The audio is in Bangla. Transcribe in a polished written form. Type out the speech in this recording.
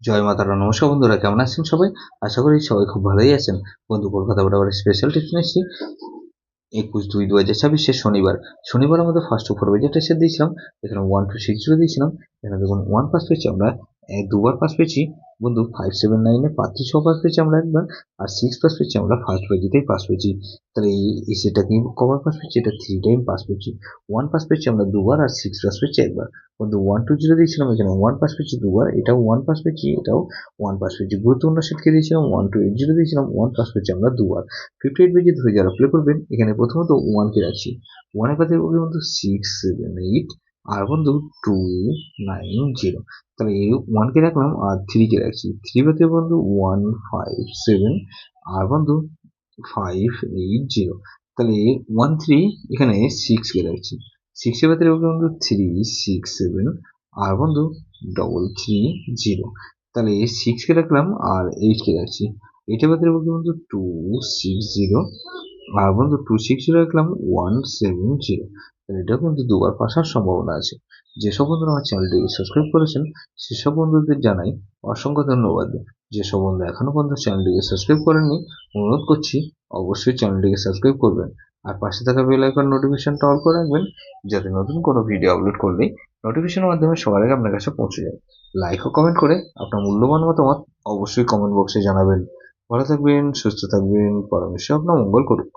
জয় মাতারা। নমস্কার বন্ধুরা, কেমন আছেন সবাই? আশা করি সবাই খুব ভালোই আছেন। বন্ধু, কলকাতা বরাবর স্পেশাল টিপস নিয়েছি 21/2/2026 শনিবার আমাদের ফার্স্ট অফার বাজেট এসে দিয়েছিলাম। এখানে 1260 দিয়েছিলাম। এখানে দেখুন ওয়ান পাস পেয়েছি আমরা দুবার পাস পেয়েছি। বন্ধু 579 পাত্রী 6 পাস পেয়েছি আমরা একবার, আর 6 পাস পেয়েছি আমরা ফার্স্ট বাজিতেই পাস পেয়েছি। তাহলে এই সেটা কি কবার পাস পেয়েছি? এটা 3 টাইম পাস পেয়েছি। ওয়ান পাস পেয়েছি আমরা দুবার, আর 6 পাস পেয়েছি একবার। বন্ধু 120 দিয়েছিলাম, এখানে ওয়ান পাস পেয়েছি দুবার, এটাও ওয়ান পাস পেয়েছি, এটাও ওয়ান পাস পেয়েছি। গুরুত্বপূর্ণ সেটকে দিয়েছিলাম 1280 দিয়েছিলাম, ওয়ান পাস পেয়েছি আমরা দুবার। 58 পেজে ধরে যারা প্লে করবেন, এখানে প্রথমত ওয়ানকে রাখছি। ওয়ানের পাশে বন্ধু 678, আর বন্ধু 290। তাহলে এই ওয়ানকে রাখলাম আর থ্রিকে রাখছি। থ্রি পাতে বন্ধু 157, আর বন্ধু 580। তাহলে 13 এখানে 6কে রাখছি। 6 এর পাতে বন্ধু 367, আর বন্ধু 330। তাহলে 6কে রাখলাম আর 8কে রাখছি। এটা বাদের বন্ধু 260, আর বন্ধু 260 রাখলাম 170। তাহলে এটাও কিন্তু দুবার পাসার সম্ভাবনা আছে। যেসব বন্ধুরা আমার চ্যানেলটিকে সাবস্ক্রাইব করেছেন সেসব বন্ধুদের জানাই অসংখ্য ধন্যবাদ। যেসব বন্ধু এখনো পর্যন্ত চ্যানেলটিকে সাবস্ক্রাইব করেননি, অনুরোধ করছি অবশ্যই চ্যানেলটিকে সাবস্ক্রাইব করবেন, আর পাশে থাকা বেল আইকন নোটিফিকেশনটা অল করে রাখবেন, যাতে নতুন কোনো ভিডিও আপলোড করলেই নোটিফিকেশনের মাধ্যমে সবার আগে আপনার কাছে পৌঁছে যায়। লাইক ও কমেন্ট করে আপনার মূল্যবান মতামত অবশ্যই কমেন্ট বক্সে জানাবেন। ভালো থাকবেন, সুস্থ থাকবেন, পরমেশ্বর আপনার মঙ্গল করুক।